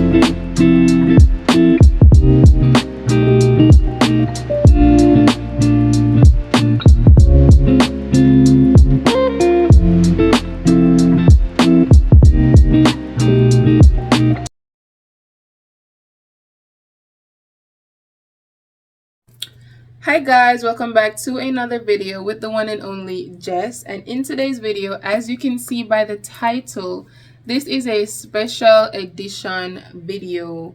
Hi guys, welcome back to another video with the one and only Jess. And in today's video, as you can see by the title, this is a special edition video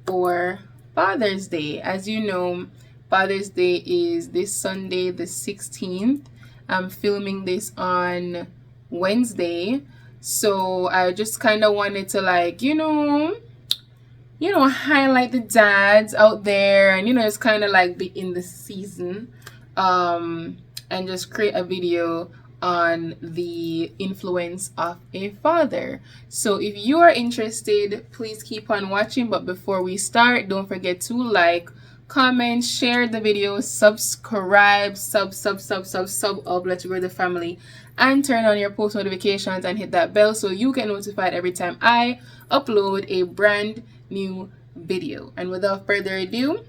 for Father's Day. As you know, Father's Day is this Sunday the 16th. I'm filming this on Wednesday, so I just kind of wanted to highlight the dads out there and, just kind of like be in the season, and just create a video on the influence of a father. So if you are interested, please keep on watching. But before we start, don't forget to like, comment, share the video, subscribe, sub up, let's grow the family, and turn on your post notifications and hit that bell so you get notified every time I upload a brand new video. And without further ado,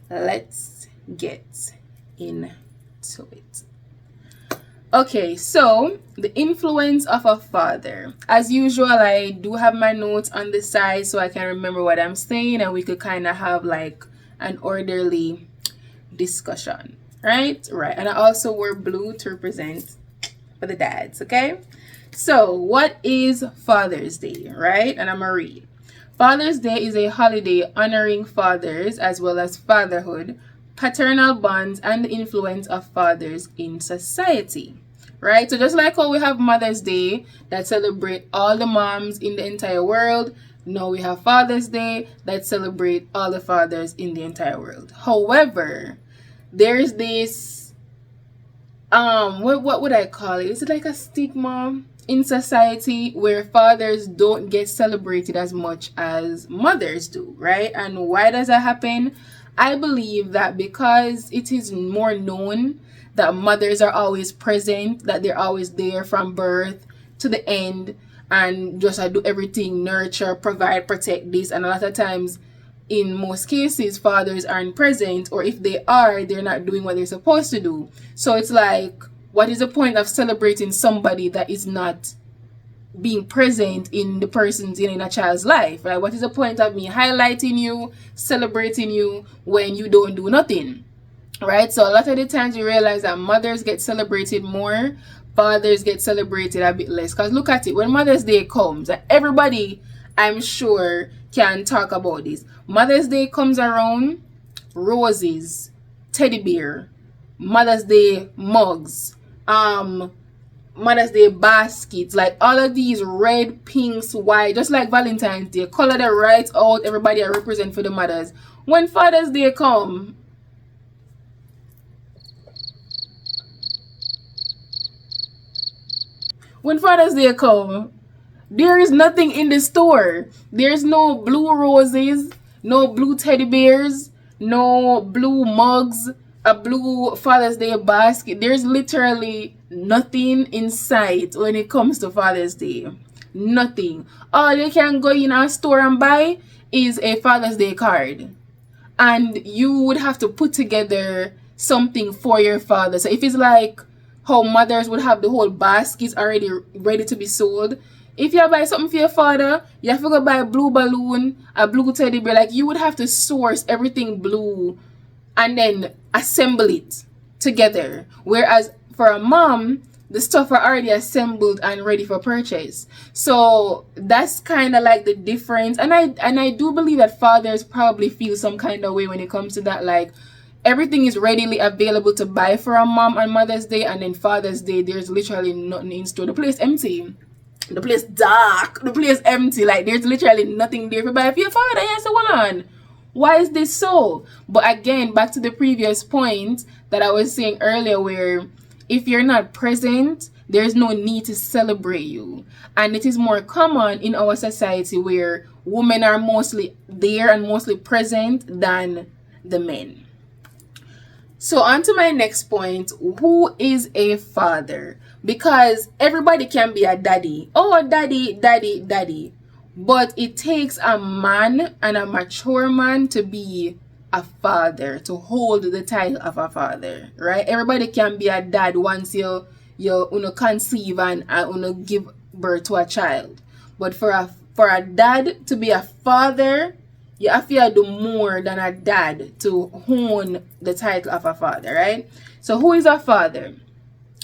let's get into it. Okay, so the influence of a father. As usual, I do have my notes on the side so I can remember what I'm saying and we could kind of have like an orderly discussion. Right. And I also wore blue to represent for the dads. Okay, so what is Father's Day, right? And I'm gonna read. Father's Day is a holiday honoring fathers as well as fatherhood, paternal bonds, and the influence of fathers in society. Right? So just like how we have Mother's Day that celebrate all the moms in the entire world, now we have Father's Day that celebrate all the fathers in the entire world. However, there's this what would I call it? Is it like a stigma in society where fathers don't get celebrated as much as mothers do, right? And why does that happen? I believe that because it is more known that mothers are always present, that they're always there from birth to the end, and just do everything, nurture, provide, protect this. And a lot of times, in most cases, fathers aren't present, or if they are, they're not doing what they're supposed to do. So it's like, what is the point of celebrating somebody that is not being present in the person's in a child's life? Like, what is the point of me highlighting you, celebrating you when you don't do nothing? Right? So a lot of the times you realize that mothers get celebrated more, fathers get celebrated a bit less. Because look at it, when Mother's Day comes, everybody, I'm sure, can talk about this. Mother's Day comes around, roses, teddy bear, Mother's Day mugs, Mother's Day baskets, like all of these red, pinks, white, just like Valentine's Day, color them right out, everybody I represent for the mothers. When Father's Day come, there is nothing in the store. There's no blue roses, no blue teddy bears, no blue mugs, a blue Father's Day basket. There's literally nothing in sight when it comes to Father's Day. Nothing. All you can go in a store and buy is a Father's Day card. And you would have to put together something for your father. So if it's like how mothers would have the whole baskets already ready to be sold, if you buy something for your father, you have to go buy a blue balloon, a blue teddy bear. Like, you would have to source everything blue and then assemble it together. Whereas for a mom, the stuff are already assembled and ready for purchase. So that's kind of like the difference. And I do believe that fathers probably feel some kind of way when it comes to that. Like, everything is readily available to buy for a mom on Mother's Day, and then Father's Day, there's literally nothing in store. The place empty. The place dark. The place empty. Like, there's literally nothing there for buy for your father. Yes, so hold on. Why is this so? But again, back to the previous point that I was saying earlier, where if you're not present, there's no need to celebrate you. And it is more common in our society where women are mostly there and mostly present than the men. So on to my next point. Who is a father? Because everybody can be a daddy. Oh, daddy. But it takes a man, and a mature man, to be a father, to hold the title of a father, right? Everybody can be a dad once you conceive and give birth to a child. But for a dad to be a father, you have to do more than a dad to own the title of a father, right? So who is a father?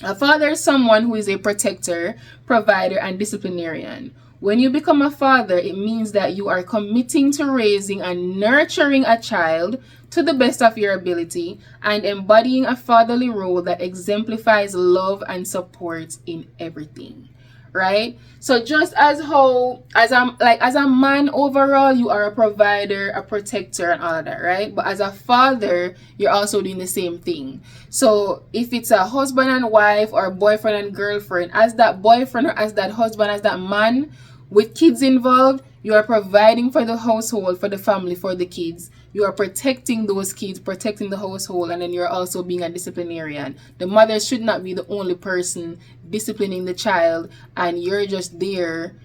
A father is someone who is a protector, provider, and disciplinarian. When you become a father, it means that you are committing to raising and nurturing a child to the best of your ability and embodying a fatherly role that exemplifies love and support in everything. Right? So just as how as a man overall, you are a provider, a protector, and all of that, right? But as a father, you're also doing the same thing. So if it's a husband and wife, or boyfriend and girlfriend, as that boyfriend, or as that husband, as that man with kids involved, you are providing for the household, for the family, for the kids. You are protecting those kids, protecting the household, and then you're also being a disciplinarian. The mother should not be the only person disciplining the child, and you're just there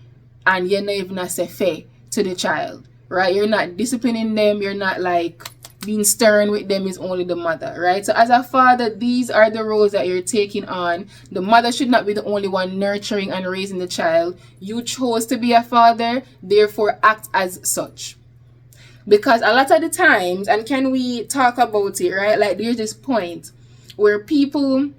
and you're not even a sefe to the child, right? You're not disciplining them, you're not like being stern with them, is only the mother, right? So as a father, these are the roles that you're taking on. The mother should not be the only one nurturing and raising the child. You chose to be a father, therefore act as such. Because a lot of the times, and can we talk about it, right? Like there's this point where people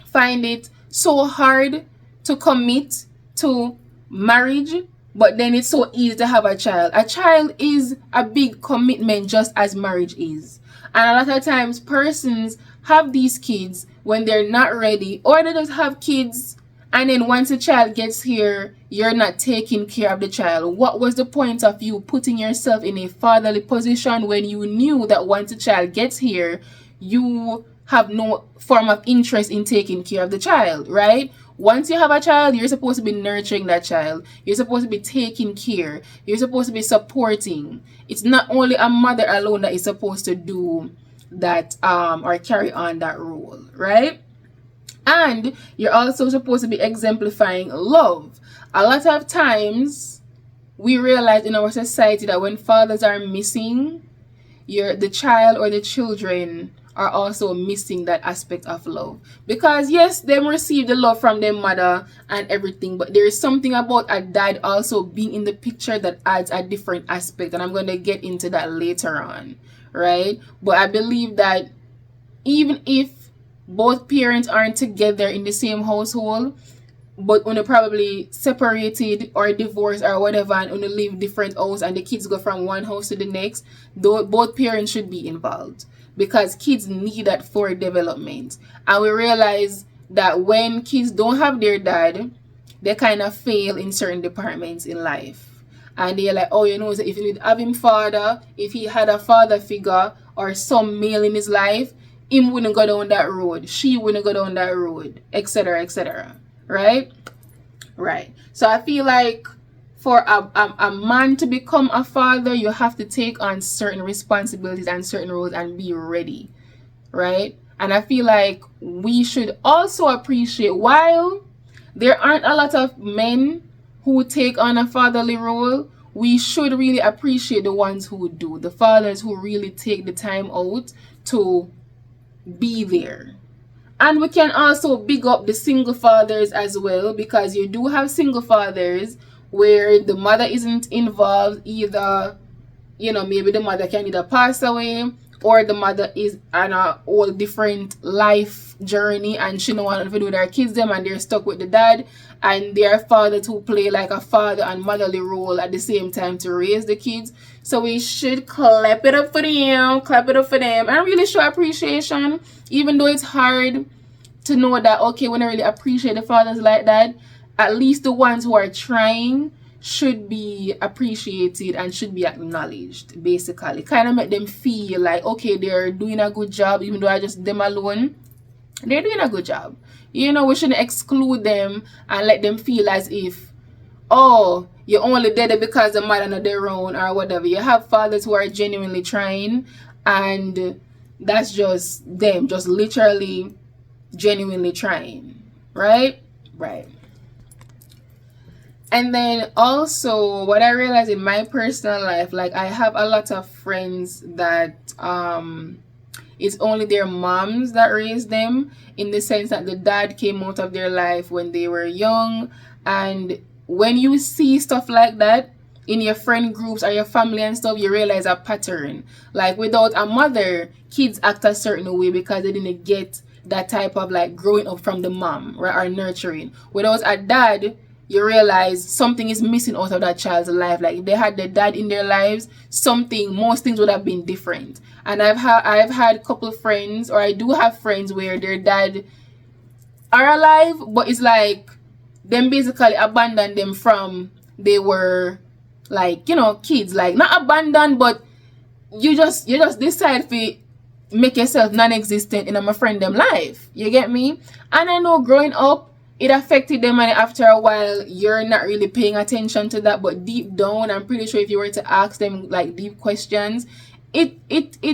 find it so hard to commit to marriage, but then it's so easy to have a child. A child is a big commitment, just as marriage is. And a lot of times persons have these kids when they're not ready, or they just have kids and then once a child gets here, you're not taking care of the child. What was the point of you putting yourself in a fatherly position when you knew that once a child gets here, you have no form of interest in taking care of the child, right? Once you have a child, you're supposed to be nurturing that child. You're supposed to be taking care. You're supposed to be supporting. It's not only a mother alone that is supposed to do that or carry on that role, right? And you're also supposed to be exemplifying love. A lot of times we realize in our society that when fathers are missing, the child or the children are also missing that aspect of love. Because yes, they receive the love from their mother and everything, but there is something about a dad also being in the picture that adds a different aspect, and I'm going to get into that later on, right? But I believe that even if both parents aren't together in the same household, but when probably separated or divorced or whatever, and when live different house and the kids go from one house to the next, though both parents should be involved, because kids need that for development. And we realize that when kids don't have their dad, they kind of fail in certain departments in life. And they're like, oh, so if you have him father, if he had a father figure or some male in his life, him wouldn't go down that road, she wouldn't go down that road, etc., etc. Right? Right. So I feel like for a man to become a father, you have to take on certain responsibilities and certain roles and be ready. Right? And I feel like we should also appreciate, while there aren't a lot of men who take on a fatherly role, we should really appreciate the ones who do, the fathers who really take the time out to be there. And we can also big up the single fathers as well, because you do have single fathers where the mother isn't involved either. Maybe the mother can either pass away, or the mother is on a whole different life journey and she don't want to do with her kids them, and they're stuck with the dad, and their father to play like a father and motherly role at the same time to raise the kids. So we should clap it up for them, and really show appreciation, even though it's hard to know that, okay, when I really appreciate the fathers like that, at least the ones who are trying should be appreciated and should be acknowledged, basically. Kind of make them feel like, okay, they're doing a good job, even though I just them alone, they're doing a good job. We shouldn't exclude them and let them feel as if, oh, you only did it because the mother not their own or whatever. You have fathers who are genuinely trying, and that's just them, just literally genuinely trying, right? And then also what I realized in my personal life, like I have a lot of friends that it's only their moms that raised them, in the sense that the dad came out of their life when they were young. And when you see stuff like that in your friend groups or your family and stuff, you realize a pattern. Like without a mother, kids act a certain way because they didn't get that type of like growing up from the mom, right, or nurturing. Without a dad, you realize something is missing out of that child's life. Like if they had their dad in their lives, most things would have been different. And I've had a couple of friends, or I do have friends where their dad are alive, but it's like them basically abandoned them from they were like, kids. Like not abandoned, but you just decide to make yourself non-existent in my friend them life. You get me? And I know growing up it affected them, and after a while you're not really paying attention to that, but deep down I'm pretty sure if you were to ask them like deep questions, it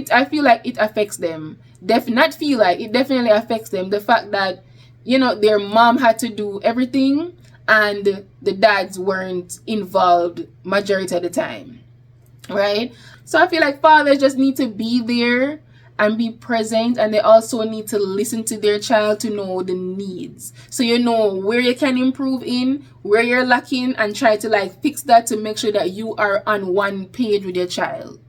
I feel like it affects them. It definitely affects them. The fact that their mom had to do everything and the dads weren't involved majority of the time, right? So I feel like fathers just need to be there and be present, and they also need to listen to their child to know the needs, so you know where you can improve in, where you're lacking, and try to like fix that to make sure that you are on one page with your child.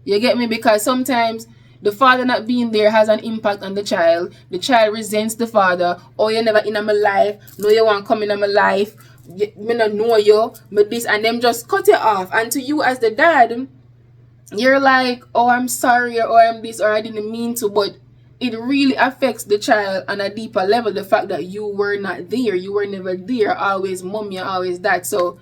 You get me? Because sometimes the father not being there has an impact on the child resents the father. Oh, you never in my life, no, you want to come in my life, me not know you, but this, and them just cut it off. And to you as the dad, you're like, oh, I'm sorry, or I'm this, or I didn't mean to. But it really affects the child on a deeper level, the fact that you were not there, you were never there, always mom, you're always that. So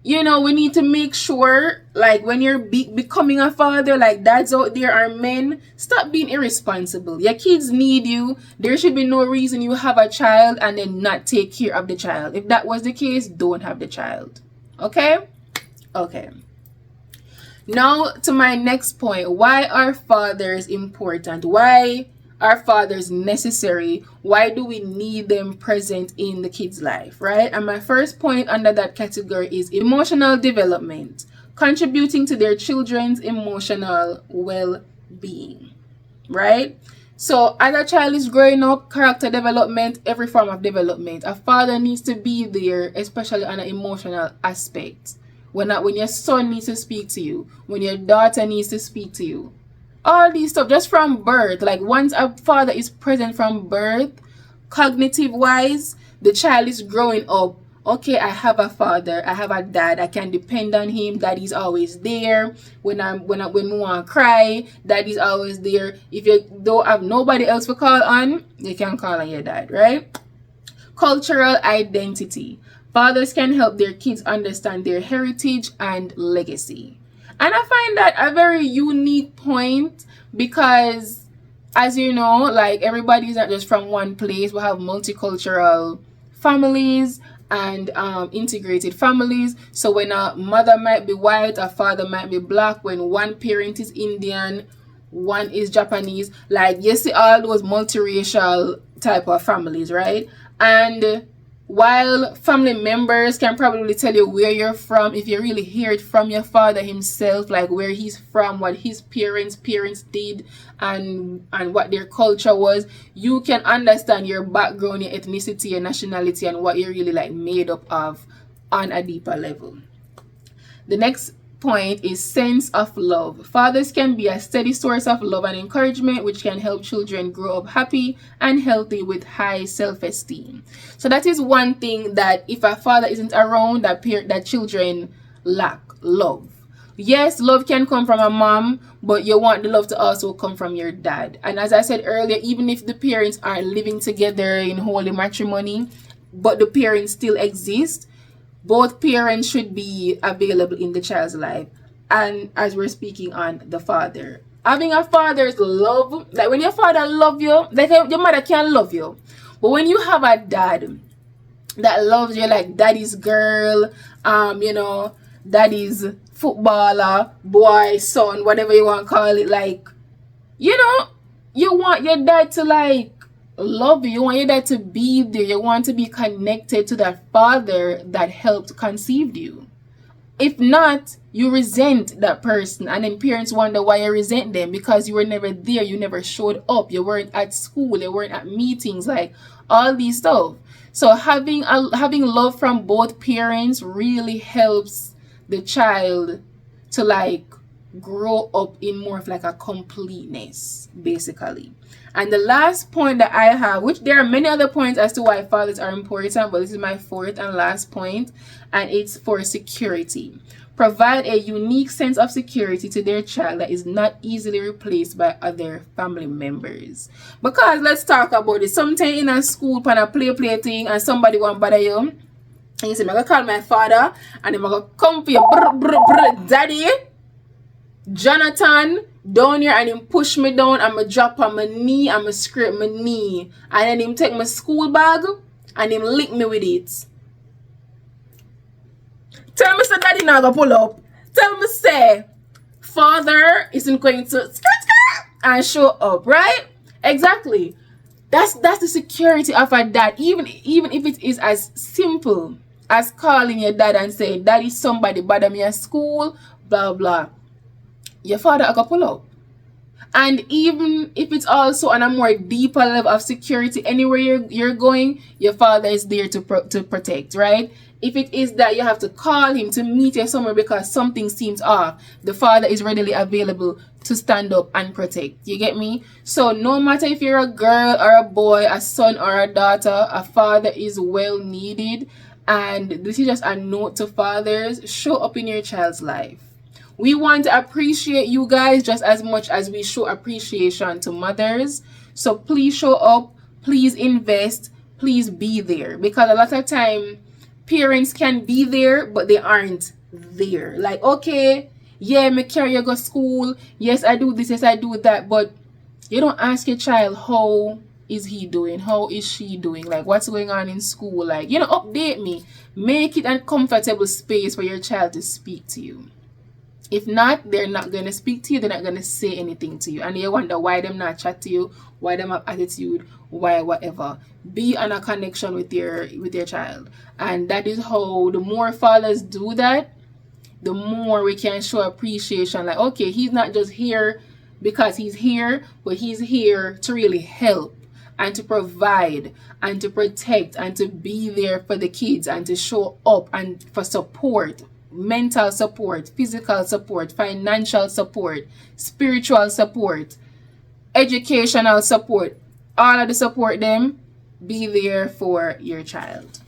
we need to make sure, like when you're becoming a father, like dads out there are men, stop being irresponsible. Your kids need you. There should be no reason you have a child and then not take care of the child. If that was the case, don't have the child. Okay. Now to my next point. Why are fathers important? Why are fathers necessary? Why do we need them present in the kid's life, right? And my first point under that category is emotional development, contributing to their children's emotional well-being, right? So as a child is growing up, character development, every form of development, a father needs to be there, especially on an emotional aspect. When your son needs to speak to you, when your daughter needs to speak to you, all these stuff just from birth. Like once a father is present from birth, cognitive wise, the child is growing up. Okay, I have a father, I have a dad, I can depend on him. Daddy's always there when we want to cry. Daddy's always there. If you don't have nobody else to call on, you can call on your dad, right? Cultural identity. Fathers can help their kids understand their heritage and legacy. And I find that a very unique point because, as you know, like everybody's not just from one place. We have multicultural families and integrated families. So when a mother might be white, a father might be black, when one parent is Indian, one is Japanese, like you see all those multiracial type of families, right? And while family members can probably tell you where you're from, if you really hear it from your father himself, like where he's from, what his parents did, and what their culture was, you can understand your background, your ethnicity, your nationality, and what you're really like made up of on a deeper level. The next point is sense of love. Fathers can be a steady source of love and encouragement, which can help children grow up happy and healthy with high self-esteem. So that is one thing, that if a father isn't around, that children lack love. Yes, love can come from a mom, but you want the love to also come from your dad. And as I said earlier, even if the parents aren't living together in holy matrimony, but the parents still exist, both parents should be available in the child's life. And as we're speaking on the father, having a father's love, like when your father love you, like your mother can love you, but when you have a dad that loves you, like daddy's girl, daddy's footballer, boy, son, whatever you want to call it, like, you want your dad to like love you. You want your dad to be there. You want to be connected to that father that helped conceive you. If not, you resent that person, and then parents wonder why you resent them, because you were never there, you never showed up, you weren't at school, you weren't at meetings, like all these stuff. So having love from both parents really helps the child to like grow up in more of like a completeness, basically. And the last point that I have, which there are many other points as to why fathers are important, but this is my fourth and last point, and it's for security. Provide a unique sense of security to their child that is not easily replaced by other family members. Because let's talk about it. Sometimes in a school, pan a play thing, and somebody want bother you, and you say, I'm gonna call my father, and I'm gonna come for you, daddy, Jonathan, down here, and him push me down, and me drop on my knee, and me scrape my knee, and then him take my school bag and him lick me with it. Tell me say daddy now go pull up. Tell me say father isn't going to and show up, right? Exactly. That's the security of a dad. Even if it is as simple as calling your dad and saying, daddy, somebody bother me at school, blah blah. Your father I can pull up. And even if it's also on a more deeper level of security, anywhere you're going, your father is there to protect, right? If it is that you have to call him to meet you somewhere because something seems off, the father is readily available to stand up and protect. You get me? So no matter if you're a girl or a boy, a son or a daughter, a father is well needed. And this is just a note to fathers: show up in your child's life. We want to appreciate you guys just as much as we show appreciation to mothers. So please show up, please invest, please be there. Because a lot of time, parents can be there, but they aren't there. Like, okay, yeah, me carry you go school. Yes, I do this, yes, I do that. But you don't ask your child, how is he doing? How is she doing? Like, what's going on in school? Like, update me. Make it a comfortable space for your child to speak to you. If not, they're not going to speak to you. They're not going to say anything to you. And you wonder why them not chat to you, why them have attitude, why whatever. Be on a connection with your child. And that is how the more fathers do that, the more we can show appreciation. Like, okay, he's not just here because he's here, but he's here to really help and to provide and to protect and to be there for the kids and to show up and for support. Mental support, physical support, financial support, spiritual support, educational support. All of the support them, be there for your child.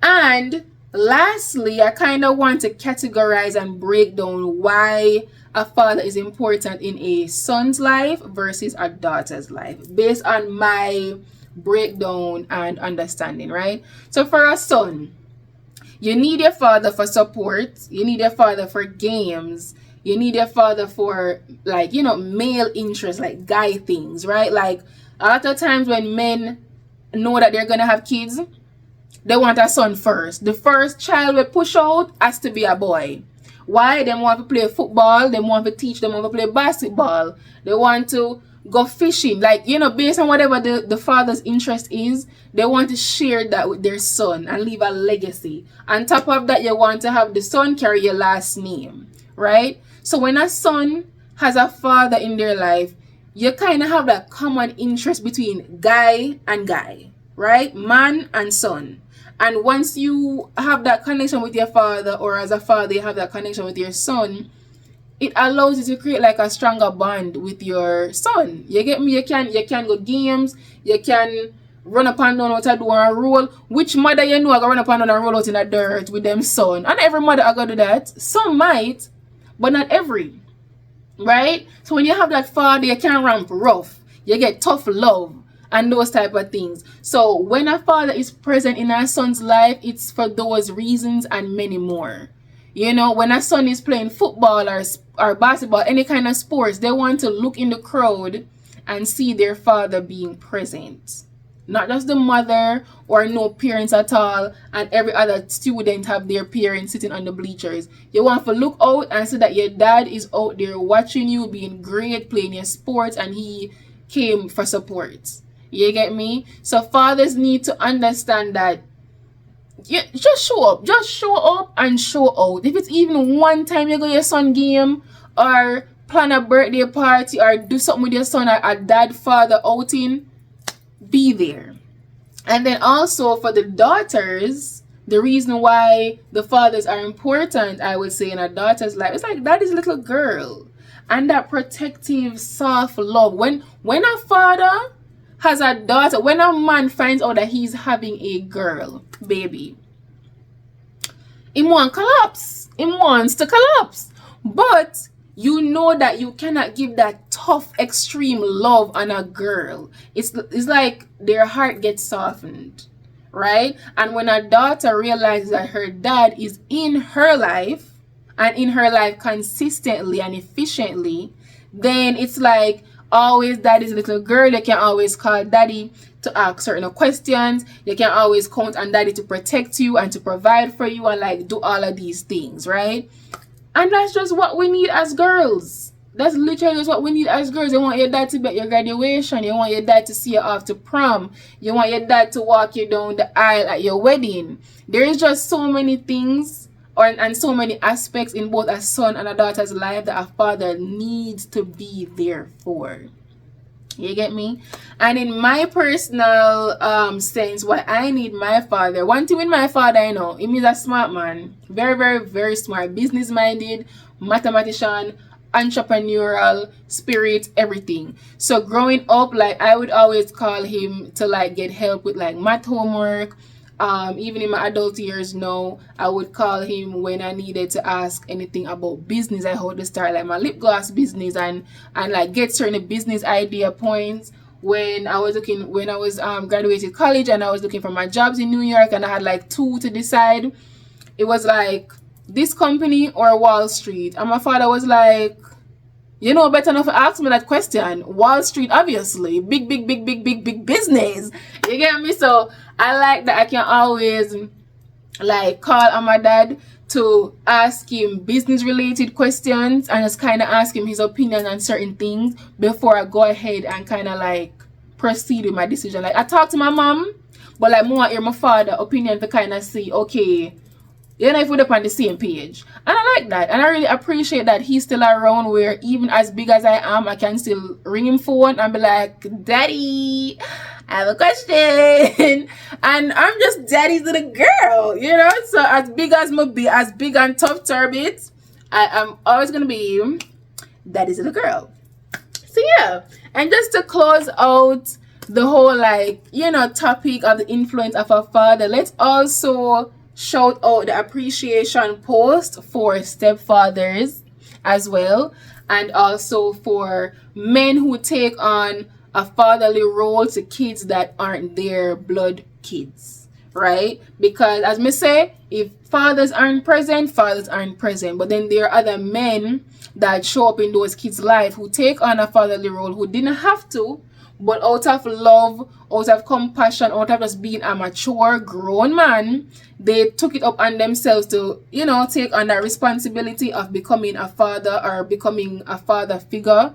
And lastly, I kind of want to categorize and break down why a father is important in a son's life versus a daughter's life based on my breakdown and understanding, right? So for a son, you need your father for support. You need your father for games. You need your father for, like, male interests, like guy things, right? Like, a lot of times when men know that they're going to have kids, they want a son first. The first child we push out has to be a boy. Why? They want to play football. They want to teach. They want to play basketball. They want to go fishing. Like, based on whatever the father's interest is, they want to share that with their son and leave a legacy. On top of that, you want to have the son carry your last name, right? So when a son has a father in their life, you kind of have that common interest between guy and guy, right? Man and son. And once you have that connection with your father, or as a father you have that connection with your son, it allows you to create like a stronger bond with your son. You get me? You can go games, you can run up and down out a door and roll. Which mother I go run up and down and roll out in the dirt with them son? And every mother I go do that. Some might, but not every. Right? So when you have that father, you can ramp rough. You get tough love and those type of things. So when a father is present in our son's life, it's for those reasons and many more. When a son is playing football or basketball, any kind of sports, they want to look in the crowd and see their father being present. Not just the mother or no parents at all, and every other student have their parents sitting on the bleachers. You want to look out and see that your dad is out there watching you, being great, playing your sports, and he came for support. You get me? So fathers need to understand that you just show up and show out. If it's even one time you go to your son game, or plan a birthday party, or do something with your son, or a dad father outing, be there. And then also for the daughters, the reason why the fathers are important, I would say, in a daughter's life, it's like that is a little girl, and that protective soft love. When a father has a daughter, when a man finds out that he's having a girl baby, he wants to collapse. But you know that you cannot give that tough extreme love on a girl. It's like their heart gets softened, right? And when a daughter realizes that her dad is in her life, and in her life consistently and efficiently, then it's like always daddy's little girl. You can always call daddy to ask certain questions. You can always count on daddy to protect you and to provide for you and like do all of these things, right? And that's just what we need as girls. That's literally just what we need as girls. You want your dad to be at your graduation. You want your dad to see you off to prom. You want your dad to walk you down the aisle at your wedding. There is just so many things and so many aspects in both a son and a daughter's life that a father needs to be there for. You get me? And in my personal sense, what I need my father, one thing with my father, you know, he's a smart man. Very, very, very smart. Business minded, mathematician, entrepreneurial, spirit, everything. So growing up, like I would always call him to like get help with like math homework. Even in my adult years now, I would call him when I needed to ask anything about business. I had to start like my lip gloss business and like get certain business idea points. When I was graduated college and I was looking for my jobs in New York, and I had like two to decide. It was like this company or Wall Street, and my father was like, you know better enough to ask me that question. Wall Street, obviously. Big business. You get me? So I like that I can always like call on my dad to ask him business related questions and just kind of ask him his opinion on certain things before I go ahead and kind of like proceed with my decision. Like I talk to my mom, but like more hear my father opinion to kind of see, okay, you know, if we're up on the same page. And I like that. And I really appreciate that he's still around, where even as big as I am, I can still ring him phone and be like, Daddy, I have a question. And I'm just daddy's little girl, you know? So as big as me be, as big and tough turbid, I'm always going to be daddy's little girl. So yeah. And just to close out the whole like, you know, topic of the influence of a father, let's also shout out the appreciation post for stepfathers as well, and also for men who take on a fatherly role to kids that aren't their blood kids, right? Because as me say, if fathers aren't present, but then there are other men that show up in those kids' life who take on a fatherly role who didn't have to, but out of love, out of compassion, out of just being a mature, grown man, they took it up on themselves to, you know, take on that responsibility of becoming a father or becoming a father figure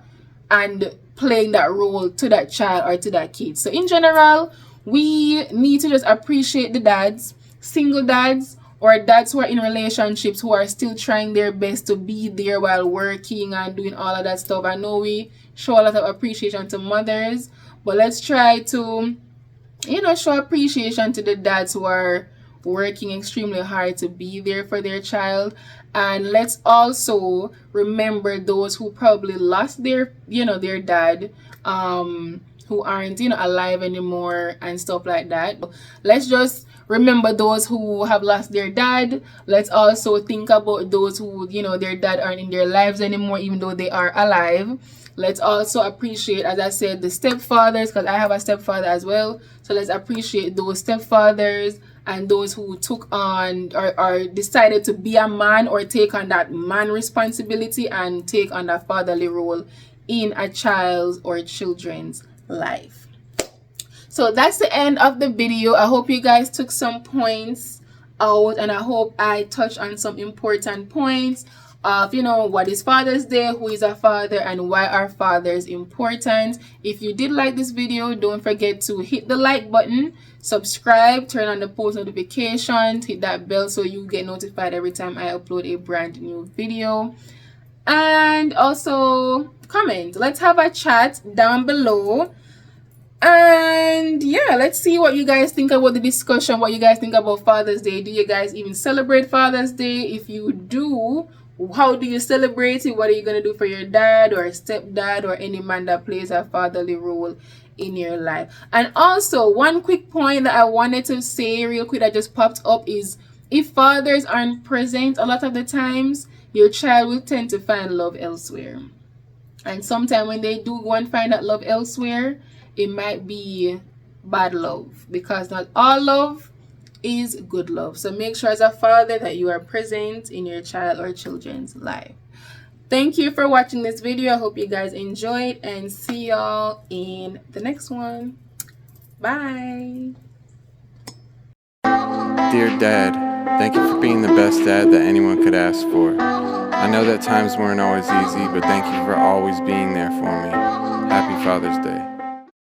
and playing that role to that child or to that kid. So in general, we need to just appreciate the dads, single dads, or dads who are in relationships who are still trying their best to be there while working and doing all of that stuff. I know we show a lot of appreciation to mothers, but let's try to, you know, show appreciation to the dads who are working extremely hard to be there for their child. And let's also remember those who probably lost their, you know, their dad, who aren't, you know, alive anymore and stuff like that. Let's just remember those who have lost their dad. Let's also think about those who, you know, their dad aren't in their lives anymore, even though they are alive. Let's also appreciate, as I said, the stepfathers, because I have a stepfather as well. So let's appreciate those stepfathers and those who took on or decided to be a man or take on that man responsibility and take on that fatherly role in a child's or children's life. So that's the end of the video. I hope you guys took some points out, and I hope I touched on some important points. of, you know, what is Father's Day, who is a father, and why are fathers important. If you did like this video, don't forget to hit the like button, subscribe, turn on the post notifications, hit that bell so you get notified every time I upload a brand new video. And also comment. Let's have a chat down below. And yeah, let's see what you guys think about the discussion, what you guys think about Father's Day. Do you guys even celebrate Father's Day? If you do, how do you celebrate it? What are you going to do for your dad or stepdad or any man that plays a fatherly role in your life? And also, one quick point that I wanted to say real quick that just popped up is, if fathers aren't present a lot of the times, your child will tend to find love elsewhere. And sometimes when they do go and find that love elsewhere, it might be bad love, because not all love is good love. So make sure as a father that you are present in your child or children's life. Thank you for watching this video. I hope you guys enjoyed, and see y'all in the next one. Bye. Dear Dad, thank you for being the best dad that anyone could ask for. I know that times weren't always easy, but thank you for always being there for me. Happy Father's Day.